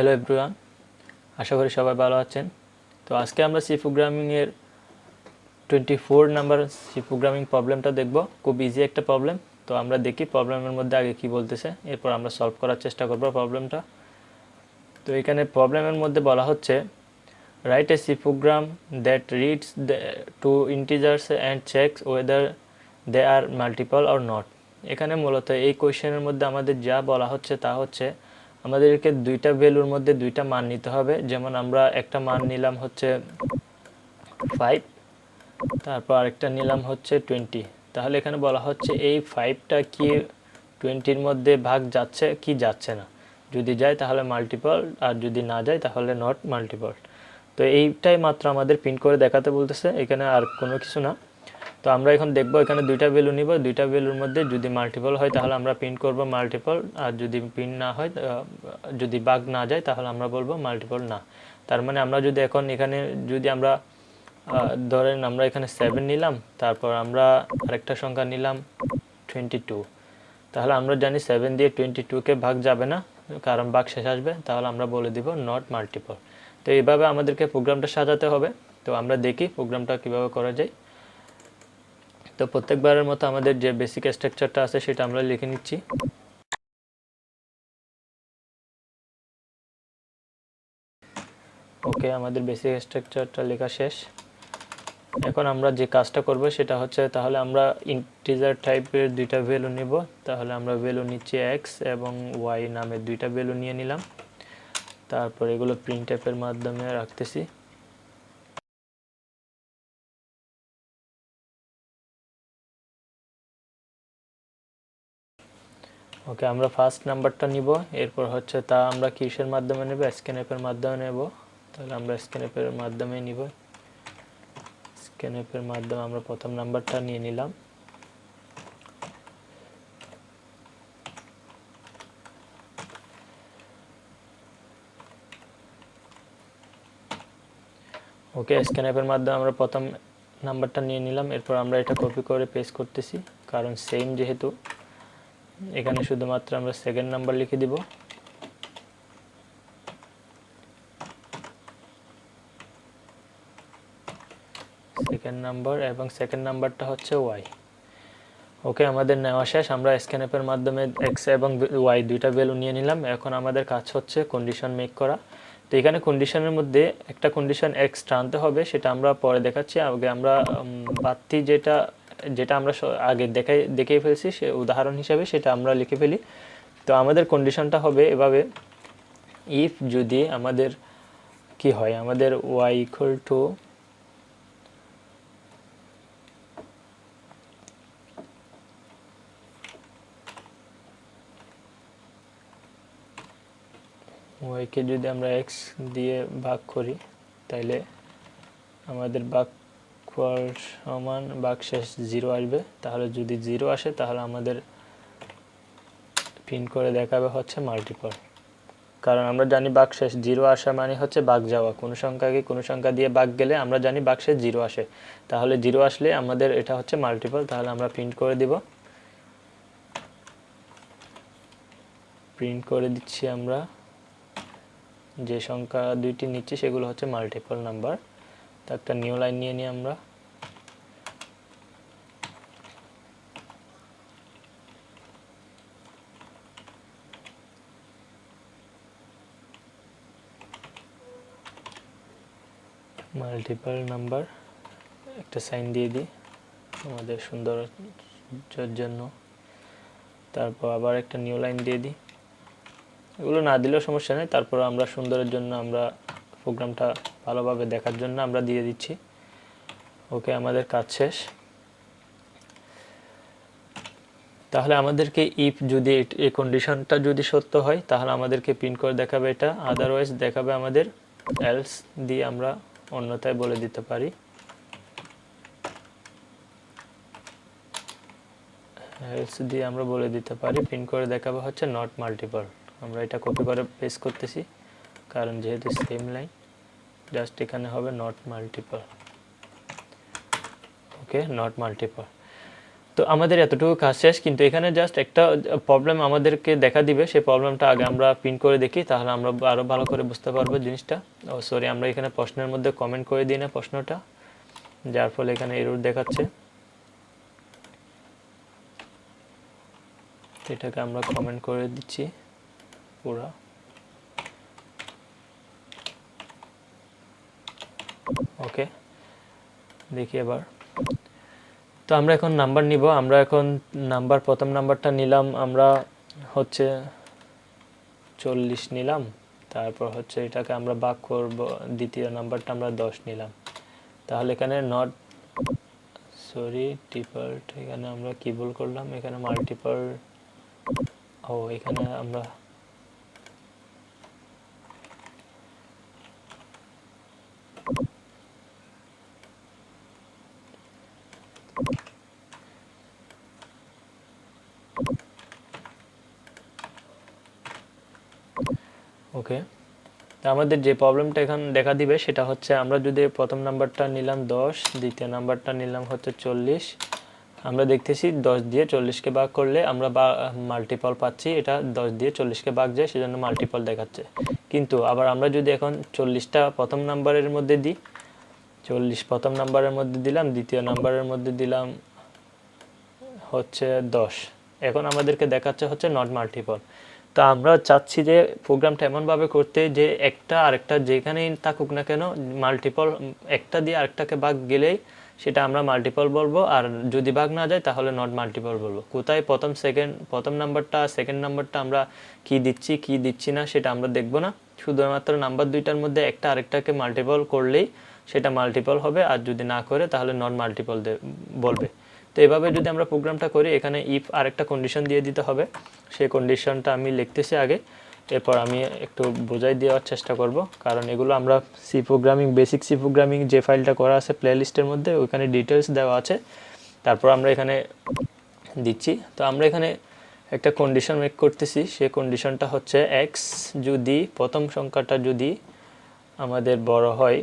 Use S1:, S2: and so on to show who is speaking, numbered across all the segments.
S1: Hello everyone, আশা করি সবাই ভালো আছেন। তো আজকে আমরা সি প্রোগ্রামিংয়ের 24 নাম্বার সি প্রোগ্রামিং প্রবলেমটা দেখব। খুব ইজি একটা প্রবলেম। তো আমরা দেখি প্রবলেমের মধ্যে আগে কি বলতেছে, এরপর আমরা সলভ করার চেষ্টা করব প্রবলেমটা। তো এখানে প্রবলেমের মধ্যে বলা হচ্ছে write a C program that reads two integers and checks whether they are multiple or not. এখানে মূলত এই কোয়েশ্চেনের মধ্যে আমাদের যা বলা হচ্ছে তা হচ্ছে আমাদেরকে দুইটা ভ্যালুর মধ্যে দুইটা মান নিতে হবে। যেমন আমরা একটা মান নিলাম হচ্ছে 5, তারপর আরেকটা নিলাম হচ্ছে 20। তাহলে এখানে বলা হচ্ছে এই 5টা কি 20-র মধ্যে ভাগ যাচ্ছে কি যাচ্ছে না। যদি যায় তাহলে মাল্টিপল, আর যদি না যায় তাহলে নট মাল্টিপল। তো এইটাই মাত্র আমাদের প্রিন্ট করে দেখাতে বলতেছে, এখানে আর কোনো কিছু না। তো আমরা এখন দেখব, এখানে দুইটা ভ্যালু নিব, দুইটা ভ্যালুর মধ্যে যদি মাল্টিপল হয় তাহলে আমরা প্রিন্ট করব মাল্টিপল, আর যদি প্রিন্ট না হয়, যদি ভাগ না যায় তাহলে আমরা বলবো মাল্টিপল না। তার মানে আমরা যদি এখন এখানে যদি আমরা ধরেন আমরা এখানে 7 নিলাম, তারপর আমরা আরেকটা সংখ্যা নিলাম 22, তাহলে আমরা জানি 7 দিয়ে 22কে ভাগ যাবে না, কারণ ভাগ শেষ আসবে, তাহলে আমরা বলে দিব নট মাল্টিপল। তো এইভাবে আমাদেরকে প্রোগ্রামটা সাজাতে হবে। তো আমরা দেখি প্রোগ্রামটা কিভাবে করা যায়। তো প্রত্যেকবারের মতো আমাদের যে বেসিক স্ট্রাকচারটা আছে সেটা আমরা লিখে নিচ্ছি। ওকে, আমাদের বেসিক স্ট্রাকচারটা লেখা শেষ। এখন আমরা যে কাজটা করব সেটা হচ্ছে, তাহলে আমরা ইন্টিজার টাইপের দুইটা ভ্যালু নিব। তাহলে আমরা ভ্যালু নিচ্ছি এক্স এবং ওয়াই নামে দুইটা ভ্যালু নিয়ে নিলাম। তারপর এগুলো প্রিন্টএফের মাধ্যমে রাখতেছি। ওকে, আমরা ফার্স্ট নাম্বারটা নিব। এরপর হচ্ছে তা আমরা কিসের মাধ্যমে নেব? স্ক্যানএফের মাধ্যমে নেব। তাহলে আমরা স্ক্যানএফের মাধ্যমে নিব। স্ক্যানএফের মাধ্যমে আমরা প্রথম নাম্বারটা নিয়ে নিলাম। ওকে, স্ক্যানএফের মাধ্যমে আমরা প্রথম নাম্বারটা নিয়ে নিলাম। এরপর আমরা এটা কপি করে পেস্ট করতেছি, কারণ সেম যেহেতু। এখানে শুধুমাত্র আমরা সেকেন্ড নাম্বার লিখে দিব। সেকেন্ড নাম্বার, এবং সেকেন্ড নাম্বারটা হচ্ছে ওয়াই। ওকে, আমাদের নেওয়া শেষ। আমরা স্ক্যানএফের মাধ্যমে এক্স এবং ওয়াই দুইটা ভ্যালু নিয়ে নিলাম। এখন আমাদের কাজ হচ্ছে কন্ডিশন মেক করা। তো এখানে কন্ডিশনের মধ্যে একটা কন্ডিশন এক্সট্রা আনতে হবে, সেটা আমরা পরে দেখাচ্ছি। আগে আমরা বাড়তি যেটা যেটা আমরা আগে দেখিয়ে ফেলছি সে উদাহরণ হিসাবে সেটা আমরা লিখে ফেলি। তো আমাদের কন্ডিশনটা হবে এভাবে, ইফ যদি আমাদের কি হয়, আমাদের ওয়াই ইকুয়াল টু ওয়াইকে যদি আমরা এক্স দিয়ে ভাগ করি, তাইলে আমাদের ভাগফল সমান ভাগশেষ 0 আসবে। তাহলে যদি 0 আসে তাহলে আমাদের প্রিন্ট করে দেখাবে হচ্ছে মাল্টিপল। কারণ আমরা জানি ভাগশেষ 0 আসা মানে হচ্ছে ভাগ যাওয়া। কোনো সংখ্যাকে কোনো সংখ্যা দিয়ে ভাগ গেলে আমরা জানি ভাগশেষ 0 আসে। তাহলে 0 আসলে আমাদের এটা হচ্ছে মাল্টিপল। তাহলে আমরা প্রিন্ট করে দিব। প্রিন্ট করে দিচ্ছি আমরা যে সংখ্যা দুইটি নিচ্ছি সেগুলো হচ্ছে মাল্টিপল নাম্বার। তো একটা নিউ লাইন নিয়ে নিই আমরা। মাল্টিপল নাম্বার একটা সাইন দিয়ে দিই আমাদের সৌন্দর্যের জন্য। তারপর আবার একটা নিউ লাইন দিয়ে দিই। এগুলো না দিলেও সমস্যা নেই, তারপর আমরা সুন্দরের জন্য, আমরা প্রোগ্রামটা ভালোভাবে দেখার জন্য আমরা দিয়ে দিচ্ছি। ওকে, আমাদের কাজ শেষ। তাহলে আমাদেরকে ইফ যদি এই কন্ডিশনটা যদি সত্য হয় তাহলে আমাদেরকে প্রিন্ট করে দেখাবে এটা, আদারওয়াইজ দেখাবে আমাদের এলস দিয়ে আমরা অন্যথায় বলে দিতে পারি। এলস দিয়ে আমরা বলে দিতে পারি প্রিন্ট করে দেখাবে হচ্ছে নট মাল্টিপল। আমরা এটা কপি করে পেস্ট করতেছি, কারণ যেহেতু সেম লাইন, জাস্ট এখানে হবে not multiple. Okay, not multiple. তো আমাদের এতটুকু কাজ শেষ, কিন্তু এখানে জাস্ট একটা প্রবলেম আমাদেরকে দেখা দিবে, সেই প্রবলেমটা আগে আমরা প্রিন্ট করে দেখি, তাহলে আমরা আরও ভালো করে বুঝতে পারবো জিনিসটা। ও সরি, আমরা এখানে প্রশ্নের মধ্যে কমেন্ট করে দিই না প্রশ্নটা, যার ফলে এখানে এরর দেখাচ্ছে। এটাকে আমরা কমেন্ট করে দিচ্ছি পুরা। ওকে, দেখি এবার। তো আমরা এখন নাম্বার নিব। আমরা এখন প্রথম নাম্বারটা নিলাম আমরা হচ্ছে 40 নিলাম, তারপর হচ্ছে এটাকে আমরা ভাগ করব, দ্বিতীয় নাম্বারটা আমরা 10 নিলাম। তাহলে এখানে নট সরি ট্রিপল, এখানে আমরা কি ভুল করলাম, এখানে মাল্টিপল, এখানে আমরা ওকে। তো আমাদের যে প্রবলেমটা এখন দেখা দিবে সেটা হচ্ছে, আমরা যদি প্রথম নাম্বারটা নিলাম 10, দ্বিতীয় নাম্বারটা নিলাম হচ্ছে 40, আমরা দেখতেছি 10 দিয়ে 40কে ভাগ করলে আমরা মাল্টিপল পাচ্ছি, এটা 10 দিয়ে 40কে ভাগ যায়, সেজন্য মাল্টিপল দেখাচ্ছে। কিন্তু আবার আমরা যদি এখন 40টা প্রথম নাম্বারের মধ্যে দিই, 40 প্রথম নাম্বারের মধ্যে দিলাম, দ্বিতীয় নাম্বারের মধ্যে দিলাম হচ্ছে 10, এখন আমাদেরকে দেখাচ্ছে হচ্ছে নট মাল্টিপল। তো আমরা চাচ্ছি যে প্রোগ্রামটা এমনভাবে করতে যে একটা আরেকটা যেখানেই থাকুক না কেন, মাল্টিপল একটা দিয়ে আরেকটাকে ভাগ গেলেই সেটা আমরা মাল্টিপল বলবো, আর যদি ভাগ না যায় তাহলে নট মাল্টিপল বলবো। কোথায় প্রথম নাম্বারটা সেকেন্ড নাম্বারটা আমরা কি দিচ্ছি কি দিচ্ছি না সেটা আমরা দেখব না, শুধুমাত্র নাম্বার দুইটার মধ্যে একটা আরেকটাকে মাল্টিপল করলেই সেটা মাল্টিপল হবে, আর যদি না করে তাহলে নট মাল্টিপল বলবে। তো এভাবে যদি আমরা প্রোগ্রামটা করি, এখানে ইফ আরেকটা কন্ডিশন দিয়ে দিতে হবে, সেই কন্ডিশনটা আমি লিখতেছি আগে, এরপর আমি একটু বোঝাই দেওয়ার চেষ্টা করব, কারণ এগুলো আমরা C programming, basic C programming যে ফাইলটা করা আছে প্লেলিস্টের মধ্যে, ওইখানে ডিটেলস দেওয়া আছে, তারপর আমরা এখানে দিচ্ছি। তো আমরা এখানে একটা কন্ডিশন মেক করতেছি, সেই কন্ডিশনটা হচ্ছে এক্স যদি প্রথম সংখ্যাটা যদি আমাদের বড় হয়,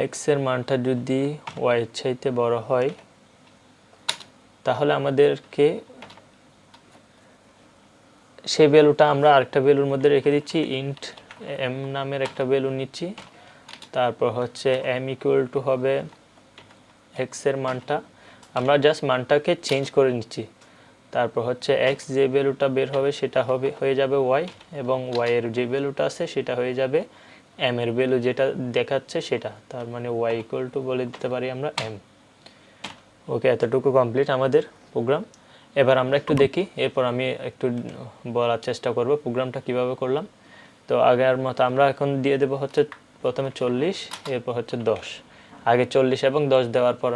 S1: এক্স এর মানটা যদি ওয়াই এর চাইতে বড় হয়, তাহলে আমাদেরকে সেই ভ্যালুটা আমরা আরেকটা ভ্যালুর মধ্যে রেখে দিচ্ছি, ইন্ট এম নামের একটা ভ্যালু নিচ্ছি, তারপর হচ্ছে এম ইকুয়াল টু হবে এক্স এর মানটা, আমরা জাস্ট মানটাকে চেঞ্জ করে নিচ্ছি, তারপর হচ্ছে এক্স যে ভ্যালুটা বের হবে সেটা হয়ে যাবে ওয়াই, এবং ওয়াই এর যে ভ্যালুটা আছে সেটা হয়ে যাবে এম এর ভ্যালু যেটা দেখাচ্ছে সেটা, তার মানে ওয়াই ইকুয়াল টু বলে দিতে পারি আমরা এম। ওকে, এতটুকু কমপ্লিট আমাদের প্রোগ্রাম। এবার আমরা একটু দেখি, এরপর আমি একটু বলার চেষ্টা করব প্রোগ্রামটা কিভাবে করলাম। তো আগের মতো আমরা এখন দিয়ে দেব হচ্ছে প্রথমে 40, এরপর হচ্ছে 10। আগে 40 এবং 10 দেওয়ার পর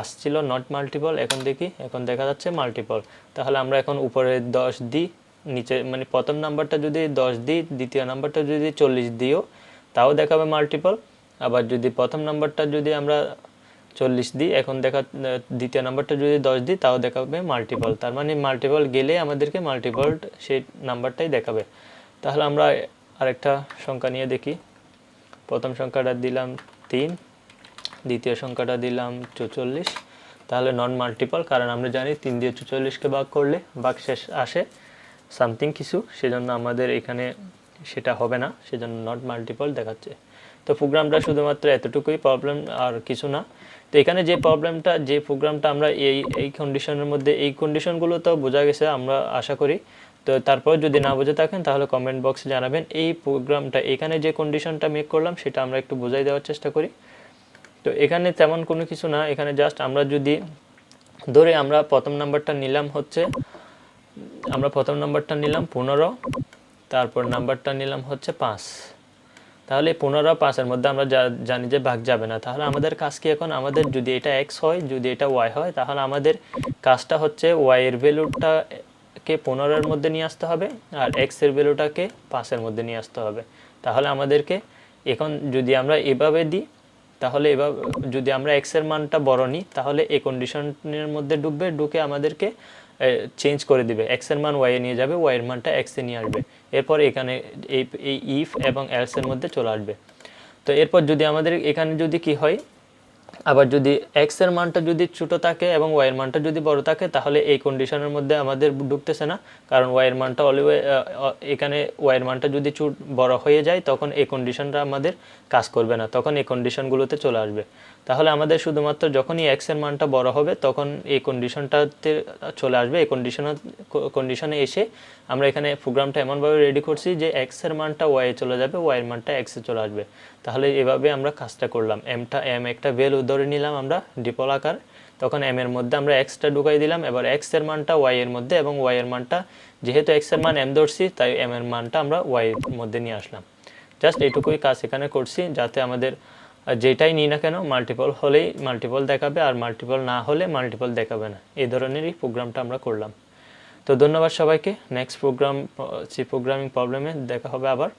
S1: আসছিল নট মাল্টিপল, এখন দেখি এখন দেখা যাচ্ছে মাল্টিপল। তাহলে আমরা এখন উপরে 10 দিই, নিচে মানে প্রথম নাম্বারটা যদি 10 দিই, দ্বিতীয় নাম্বারটা যদি 40 দিও তাও দেখাবে মাল্টিপল, আবার যদি প্রথম নাম্বারটা যদি আমরা 40 দিই, এখন দ্বিতীয় নাম্বারটা যদি 10 দিই তাও দেখাবে মাল্টিপল, তার মানে মাল্টিপল গেলে আমাদেরকে মাল্টিপল সেই নাম্বারটাই দেখাবে। তাহলে আমরা আরেকটা সংখ্যা নিয়ে দেখি, প্রথম সংখ্যাটা দিলাম 3, দ্বিতীয় সংখ্যাটা দিলাম 44, তাহলে নন মাল্টিপল, কারণ আমরা জানি 3 দিয়ে 44কে ভাগ করলে ভাগশেষ আসে সামথিং কিছু, সেজন্য আমাদের এখানে সেটা হবে না, সেজন্য নট মাল্টিপল দেখাচ্ছে। তো প্রোগ্রামটা শুধুমাত্র এতটুকুই প্রবলেম, আর কিছু না। তো এখানে যে প্রোগ্রামটা আমরা এই কন্ডিশনের মধ্যে, এই কন্ডিশনগুলো তো বোঝা গেছে আমরা আশা করি। তো তারপর যদি না বুঝে থাকেন তাহলে কমেন্ট বক্সে জানাবেন। এই প্রোগ্রামটা এখানে যে কন্ডিশনটা মেক করলাম সেটা আমরা একটু বোঝাই দেওয়ার চেষ্টা করি। তো এখানে তেমন কোনো কিছু না, এখানে জাস্ট আমরা যদি ধরে আমরা প্রথম নাম্বারটা নিলাম 15, তারপর নাম্বারটা নিলাম হচ্ছে 5, তাহলে 15 আর 5-এর মধ্যে আমরা জানি যে ভাগ যাবে না। তাহলে আমাদের কাজ কি এখন, আমাদের যদি এটা এক্স হয়, যদি এটা ওয়াই হয়, তাহলে আমাদের কাজটা হচ্ছে ওয়াই এর ভ্যালুটাকে 15-এর মধ্যে নিয়ে আসতে হবে, আর এক্স এর ভ্যালুটাকে 5-এর মধ্যে নিয়ে আসতে হবে। তাহলে আমাদেরকে এখন যদি আমরা এভাবে দিই, তাহলে এভাবে যদি আমরা এক্স এর মানটা বড় নিই, তাহলে এই কন্ডিশনের মধ্যে ঢুকে আমাদেরকে চেঞ্জ করে দিবে, এক্স এর মান ওয়াই এ নিয়ে যাবে, ওয়াই এর মানটা এক্স এ নিয়ে আসবে, এরপর এখানে এই ইফ এবং এলস এর মধ্যে চলে আসবে। তো এরপর যদি আমাদের এখানে যদি কি হয়, আবার যদি এক্স এর মানটা যদি ছোট থাকে এবং ওয়াই এর মানটা যদি বড় থাকে তাহলে এই কন্ডিশনের মধ্যে আমাদের ঢুকতেছে না, কারণ ওয়াই এর মানটা অলওয়েজ এখানে ওয়াই এর মানটা যদি বড় হয়ে যায় তখন এই কন্ডিশনটা আমাদের কাজ করবে না, তখন এই কন্ডিশনগুলোতে চলে আসবে। তাহলে আমাদের শুধুমাত্র যখনই এক্স এর মানটা বড় হবে তখন এই কন্ডিশনটাতে চলে আসবে। এই কন্ডিশনে এসে আমরা এখানে প্রোগ্রামটা এমনভাবে রেডি করছি যে এক্স এর মানটা ওয়াই এ চলে যাবে, ওয়াই এর মানটা এক্স এ চলে আসবে। তাহলে এভাবে আমরা কাজটা করলাম। এম একটা ভ্যালু ধরে নিলাম আমরা ডিপল আকার, তখন এম এর মধ্যে আমরা এক্সটা ঢুকাই দিলাম। এবার এক্স এর মানটা ওয়াই এর মধ্যে এবং ওয়াই এর মানটা, যেহেতু এক্স এর মান এম ধরছি তাই এম এর মানটা আমরা ওয়াই এর মধ্যে নিয়ে আসলাম। জাস্ট এইটুকুই কাজ এখানে করছি, যাতে আমাদের যেটাই নিই না কেন মাল্টিপল হলেই মাল্টিপল দেখাবে, আর মাল্টিপল না হলে মাল্টিপল দেখাবে না। এই ধরনেরই প্রোগ্রামটা আমরা করলাম। তো ধন্যবাদ সবাইকে। নেক্সট প্রোগ্রামিং প্রবলেমে দেখা হবে আবার।